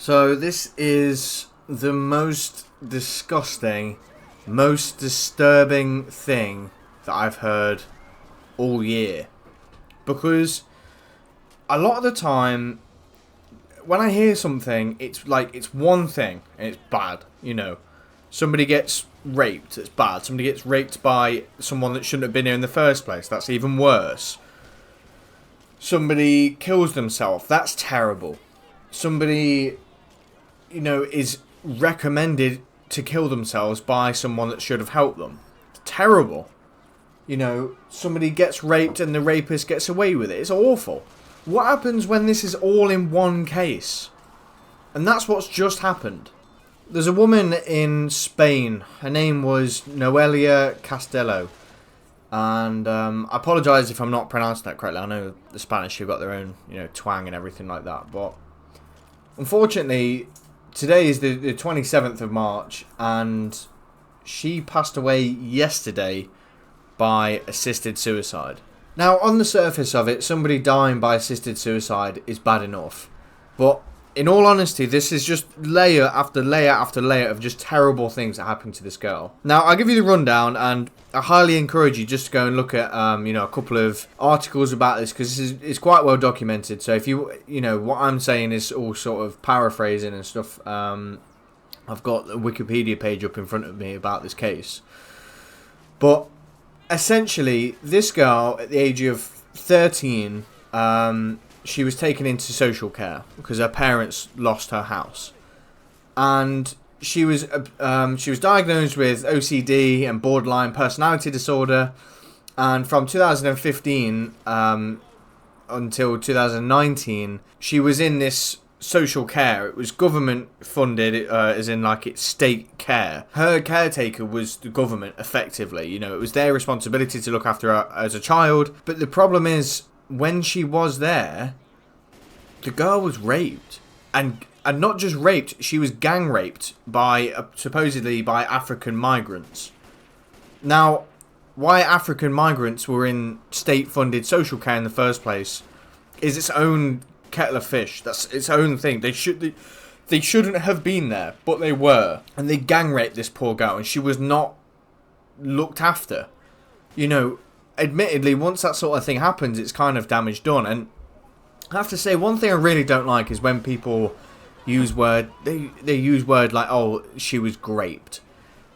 So this is the most disgusting, most disturbing thing that I've heard all year. Because a lot of the time, when I hear something, it's like it's one thing and it's bad, you know. Somebody gets raped, it's bad. Somebody gets raped by someone that shouldn't have been here in the first place, that's even worse. Somebody kills themselves, that's terrible. Somebody, is recommended to kill themselves by someone that should have helped them. It's terrible. Somebody gets raped and the rapist gets away with it. It's awful. What happens when this is all in one case? And that's what's just happened. There's a woman in Spain. Her name was Noelia Castello. And I apologise if I'm not pronouncing that correctly. I know the Spanish have got their own, twang and everything like that. But unfortunately, today is the 27th of March. And she passed away yesterday by assisted suicide. Now, on the surface of it, somebody dying by assisted suicide is bad enough. But in all honesty, this is just layer after layer after layer of just terrible things that happened to this girl. Now, I'll give you the rundown, and I highly encourage you just to go and look at, a couple of articles about this, because it's quite well documented. So if what I'm saying is all sort of paraphrasing and stuff, I've got a Wikipedia page up in front of me about this case. But essentially, this girl, at the age of 13, she was taken into social care because her parents lost her house, and she was diagnosed with OCD and borderline personality disorder, and from 2015 until 2019, she was in this social care. It was government funded, as in like it's state care. Her caretaker was the government, effectively. It was their responsibility to look after her as a child. But the problem is, when she was there, the girl was raped. And not just raped, she was gang raped by, supposedly by African migrants. Now, why African migrants were in state-funded social care in the first place is its own kettle of fish. That's its own thing. They shouldn't have been there, but they were. And they gang raped this poor girl, and she was not looked after. Admittedly, once that sort of thing happens, it's kind of damage done. And I have to say, one thing I really don't like is when people use they use word like, oh, she was raped.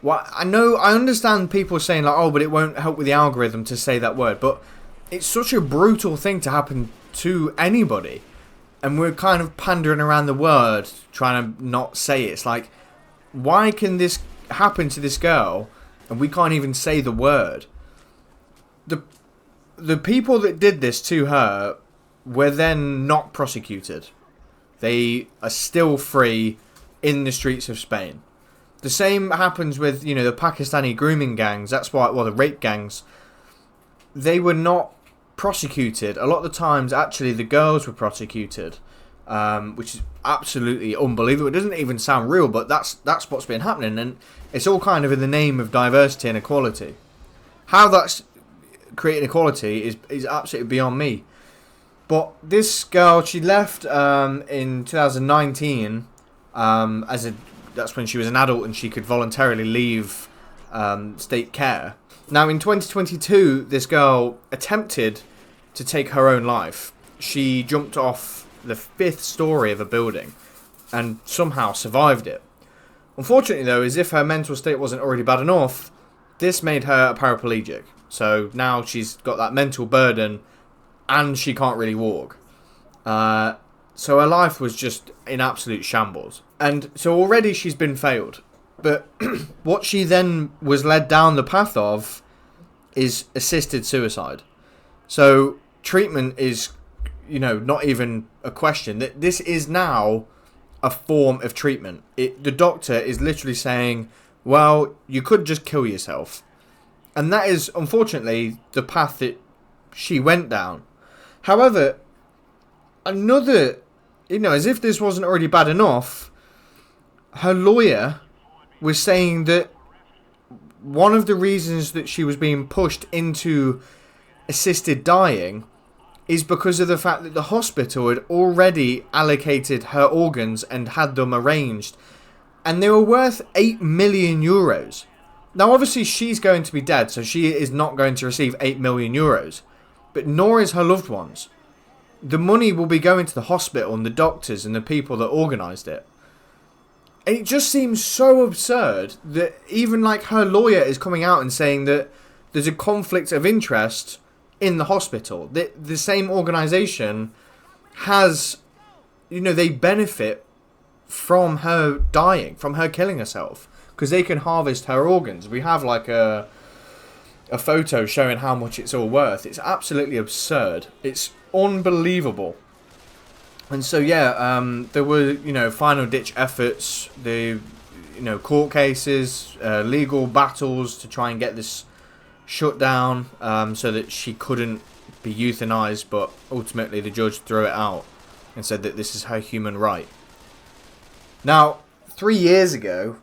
Well, I understand people saying like, oh, but it won't help with the algorithm to say that word, but it's such a brutal thing to happen to anybody. And we're kind of pandering around the word, trying to not say it. It's like, why can this happen to this girl and we can't even say the word? The people that did this to her were then not prosecuted. They are still free in the streets of Spain. The same happens with, the Pakistani grooming gangs. That's why, the rape gangs. They were not prosecuted. A lot of the times, actually, the girls were prosecuted, which is absolutely unbelievable. It doesn't even sound real, but that's what's been happening, and it's all kind of in the name of diversity and equality. How that's creating equality is absolutely beyond me. But this girl, she left in 2019 that's when she was an adult and she could voluntarily leave state care. Now, in 2022, this girl attempted to take her own life. She jumped off the 5th story of a building and somehow survived it. Unfortunately, though, as if her mental state wasn't already bad enough, this made her a paraplegic. So now she's got that mental burden and she can't really walk. So her life was just in absolute shambles. And so already she's been failed. But what she then was led down the path of is assisted suicide. So treatment is, not even a question. This is now a form of treatment. The doctor is literally saying, well, you could just kill yourself. And that is, unfortunately, the path that she went down. However, another, as if this wasn't already bad enough, her lawyer was saying that one of the reasons that she was being pushed into assisted dying is because of the fact that the hospital had already allocated her organs and had them arranged, and they were worth 8 million euros. Now, obviously, she's going to be dead, so she is not going to receive 8 million euros, but nor is her loved ones. The money will be going to the hospital and the doctors and the people that organised it. And it just seems so absurd that even like her lawyer is coming out and saying that there's a conflict of interest in the hospital. The same organisation has, they benefit from her dying, from her killing herself, because they can harvest her organs. We have like a photo showing how much it's all worth. It's absolutely absurd. It's unbelievable. And so there were final ditch efforts, court cases, legal battles to try and get this shut down, so that she couldn't be euthanized, but ultimately the judge threw it out and said that this is her human right. Now, 3 years ago,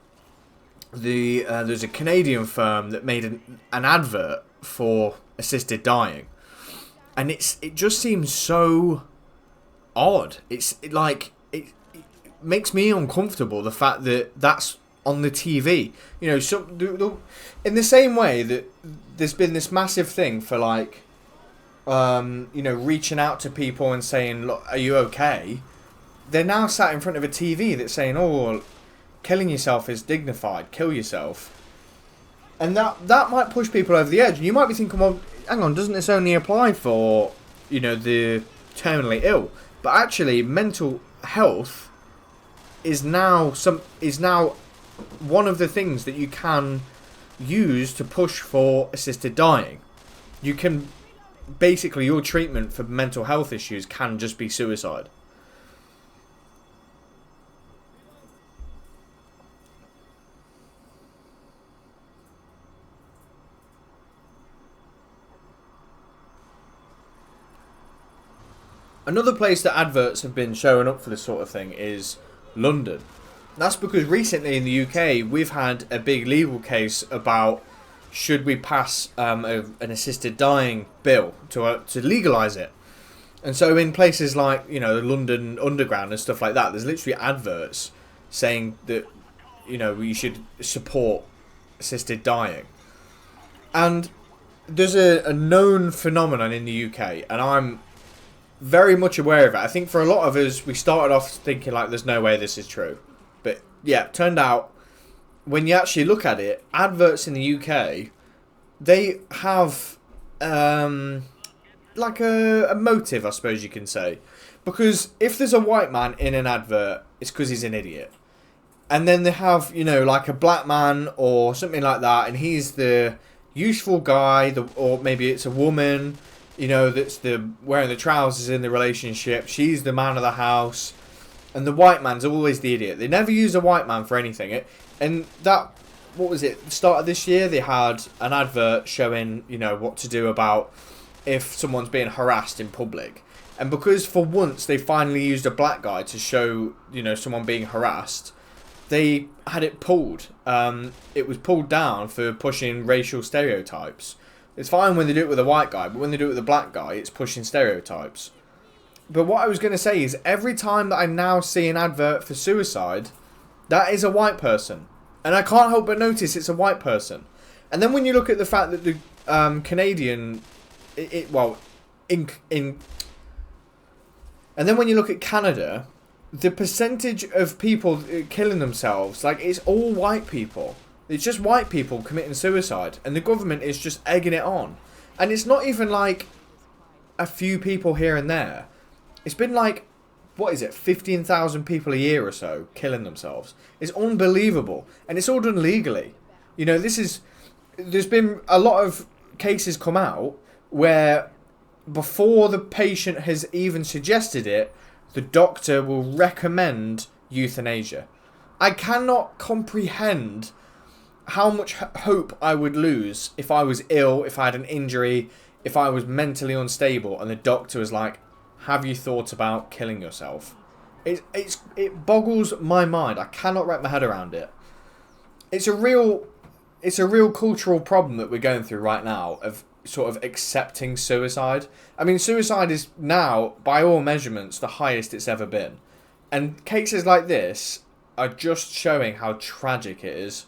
there's a Canadian firm that made an advert for assisted dying, and it just seems so odd. It makes me uncomfortable, the fact that that's on the TV. In the same way that there's been this massive thing for reaching out to people and saying, look, are you okay? They're now sat in front of a TV that's saying, oh, killing yourself is dignified, kill yourself. And that might push people over the edge. And you might be thinking, well, hang on, doesn't this only apply for, the terminally ill? But actually, mental health is now one of the things that you can use to push for assisted dying. You can basically, your treatment for mental health issues can just be suicide. Another place that adverts have been showing up for this sort of thing is London. That's because recently in the UK we've had a big legal case about should we pass an assisted dying bill to legalise it. And so in places like the London Underground and stuff like that, there's literally adverts saying that we should support assisted dying. And there's a known phenomenon in the UK, and I'm very much aware of it. I think for a lot of us, we started off thinking like there's no way this is true. But yeah, it turned out when you actually look at it, adverts in the UK, they have like a motive, I suppose you can say. Because if there's a white man in an advert, it's because he's an idiot. And then they have, like a black man or something like that, and he's the useful guy, or maybe it's a woman, that's wearing the trousers in the relationship. She's the man of the house, and the white man's always the idiot. They never use a white man for anything. And that, what was it? The start of this year, they had an advert showing, what to do about if someone's being harassed in public. And because for once they finally used a black guy to show, someone being harassed, they had it pulled. It was pulled down for pushing racial stereotypes. It's fine when they do it with a white guy, but when they do it with a black guy, it's pushing stereotypes. But what I was going to say is, every time that I now see an advert for suicide, that is a white person. And I can't help but notice it's a white person. And then when you look at the fact that the Canadian... And then when you look at Canada, the percentage of people killing themselves, it's all white people. It's just white people committing suicide, and the government is just egging it on. And it's not even like a few people here and there. It's been 15,000 people a year or so killing themselves. It's unbelievable. And it's all done legally. There's been a lot of cases come out where before the patient has even suggested it, the doctor will recommend euthanasia. I cannot comprehend how much hope I would lose if I was ill, if I had an injury, if I was mentally unstable, and the doctor was like, have you thought about killing yourself? It boggles my mind. I cannot wrap my head around it. It's a real cultural problem that we're going through right now, of sort of accepting suicide. I mean, suicide is now, by all measurements, the highest it's ever been. And cases like this are just showing how tragic it is.